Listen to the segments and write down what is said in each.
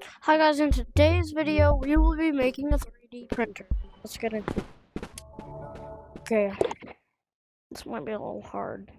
Hi guys, in today's video we will be making a 3D printer. Let's get into it. Okay, this might be a little hard.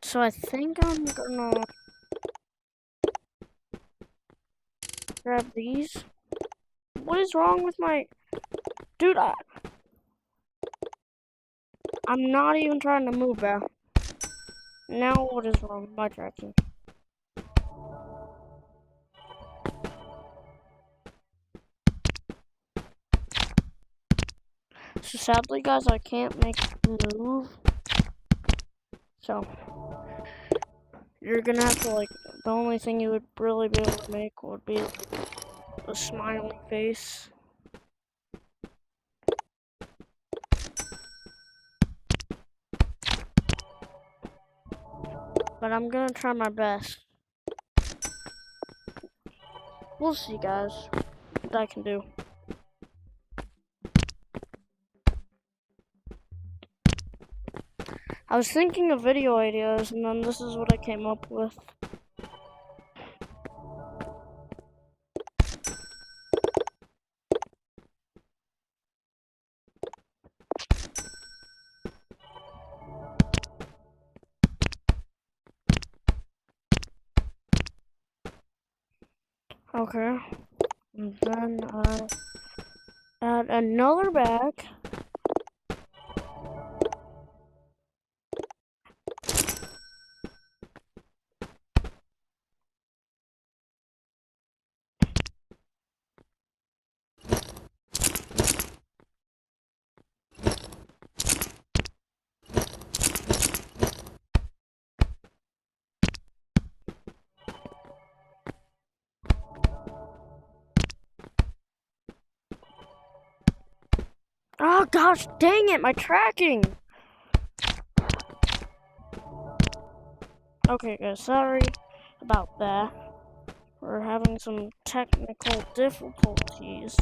So I think I'm gonna grab these. What is wrong with my... Dude, I'm not even trying to move back. Now what is wrong with my tracking? So sadly guys, I can't make it move. So, you're gonna have to the only thing you would really be able to make would be a smiley face. But I'm gonna try my best. We'll see guys, what I can do. I was thinking of video ideas, and then this is what I came up with. Okay, and then I add another bag. Oh gosh, dang it, my tracking! Okay guys, sorry about that. We're having some technical difficulties.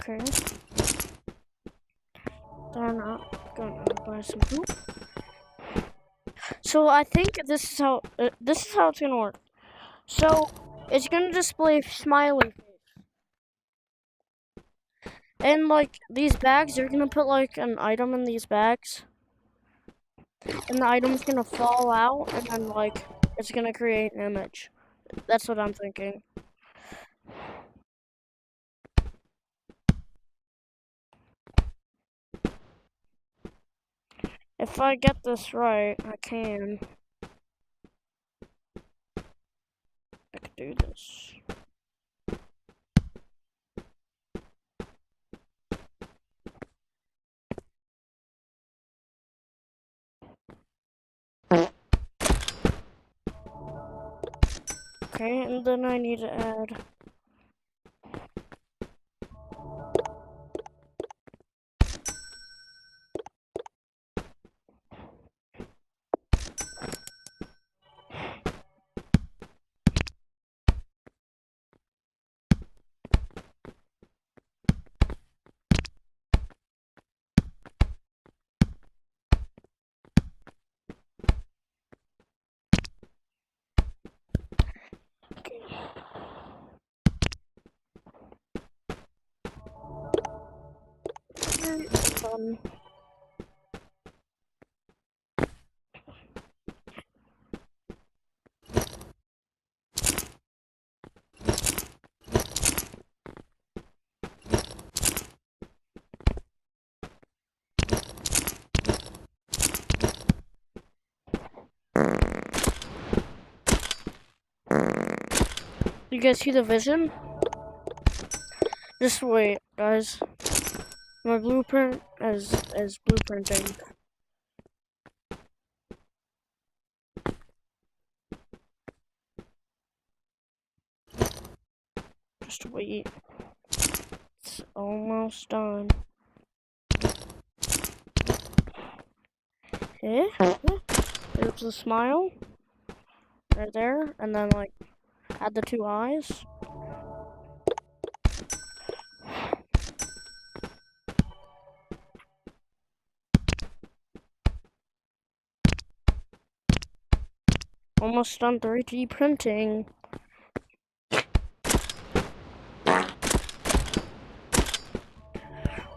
Okay. Then I'm gonna buy some poop. So I think this is how it's gonna work. So it's gonna display smiley face. And these bags, you're gonna put an item in these bags. And the item's gonna fall out and then it's gonna create an image. That's what I'm thinking. If I get this right, I can do this. Okay, and then I need to add You guys see the vision? Just wait, guys. My blueprint is blueprinting. Just wait. It's almost done. Eh? There's the smile. Right there. And then, like, add the 2 eyes. Almost done 3D printing.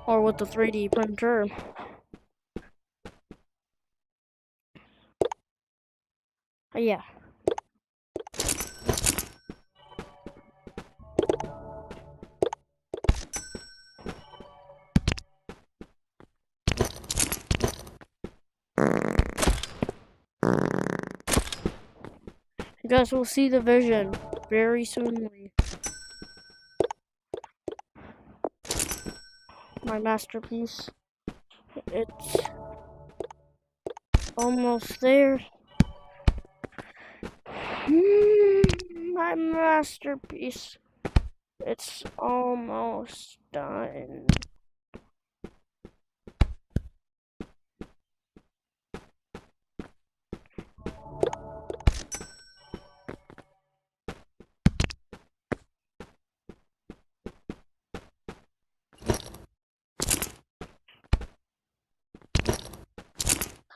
Or with the 3D printer. Yeah. You guys will see the vision very soonly. My masterpiece. It's almost there. My masterpiece. It's almost done.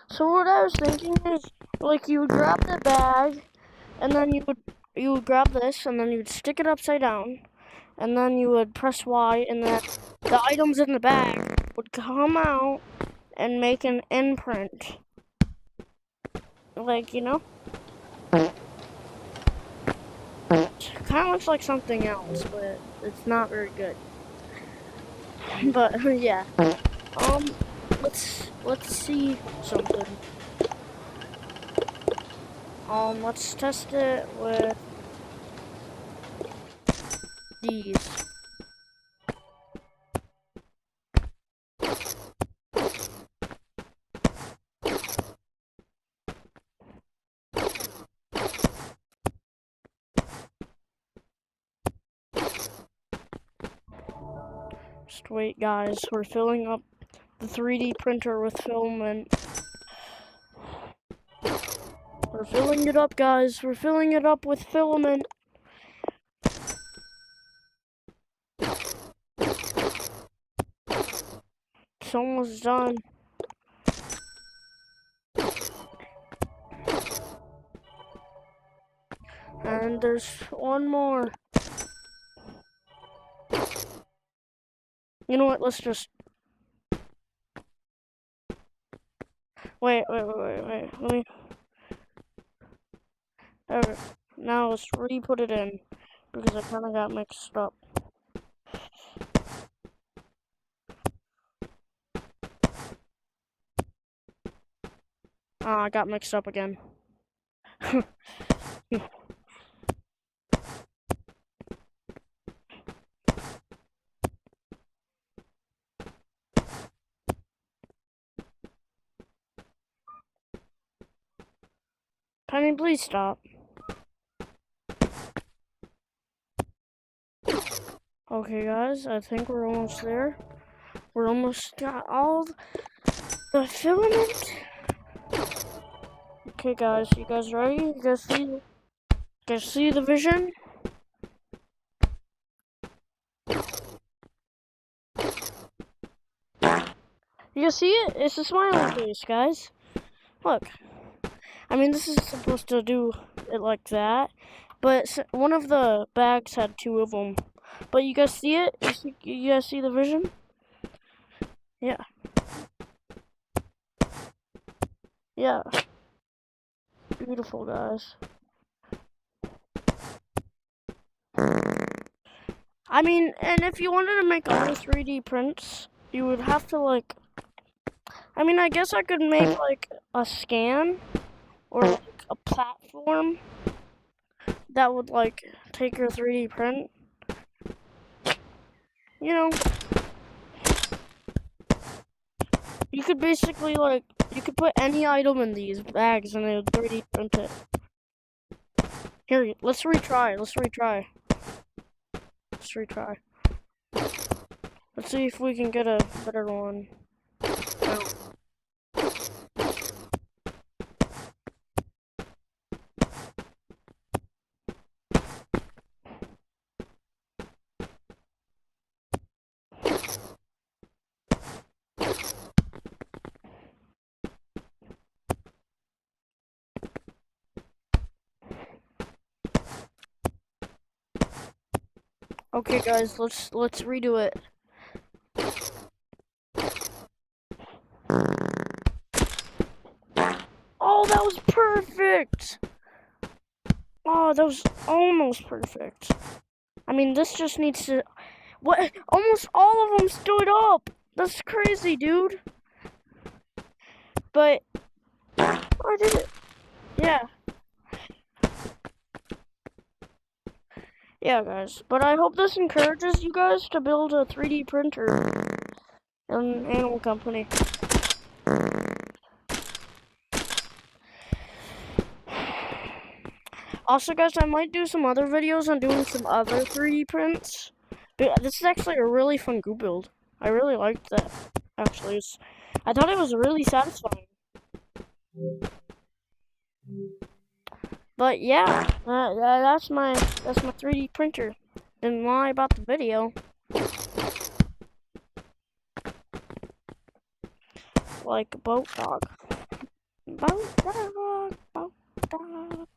So what I was thinking is, like, you would grab the bag, and then you would grab this, and then you would stick it upside down, and then you would press Y, and then the items in the bag would come out and make an imprint. Like, you know? It kind of looks like something else, but it's not very good. But yeah. Let's see something. Let's test it with these. Just wait, guys. We're filling up the 3D printer with filament. We're filling it up, guys. We're filling it up with filament. It's almost done. And there's one more. You know what? Let's just... Wait. Let me... There. Now let's re-put it in. Because I kind of got mixed up. I got mixed up again. Penny, please stop. Okay, guys, I think we're almost there. We're almost got all the filament. Okay, guys, you guys ready? You guys see the vision? You see it? It's a smiling face, guys. Look. I mean, this is supposed to do it like that, but one of the bags had 2 of them. But you guys see it? You guys see the vision? Yeah. Yeah. Beautiful, guys. I mean, and if you wanted to make all 3D prints, you would have to, like... I mean, I guess I could make, like, a scan or, like, a platform. that would like take your 3D print. You know, you could basically like, you could put any item in these bags and it would 3D print it. Here, let's retry. Let's retry. Let's see if we can get a better one. Okay, guys, let's redo it. Oh, that was perfect! Oh, that was almost perfect. I mean, this just needs to... What? Almost all of them stood up! That's crazy, dude. But... I did it. Yeah. Yeah, guys. But I hope this encourages you guys to build a 3D printer in Animal Company. Also, guys, I might do some other videos on doing some other 3D prints. But this is actually a really fun Goop build. I really liked that, actually. I thought it was really satisfying. But yeah, that's my 3D printer. Didn't lie about the video. Like a boat dog. Boat dog, boat dog.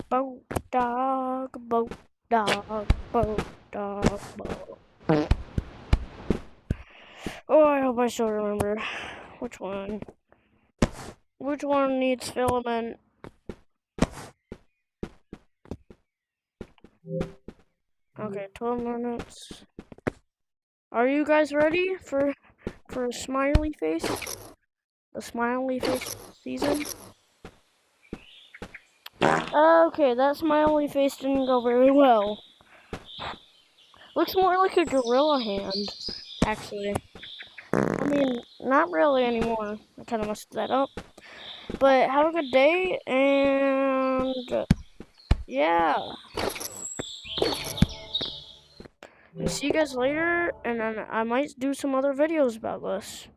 Boat dog, boat dog, boat dog, boat. Oh, I hope I still remember. Which one? Which one needs filament? Okay, 12 minutes. Are you guys ready for a smiley face? The smiley face season? Okay, that smiley face didn't go very well. Looks more like a gorilla hand, actually. I mean, not really anymore. I kind of messed that up. But have a good day, and yeah. See you guys later, and then I might do some other videos about this.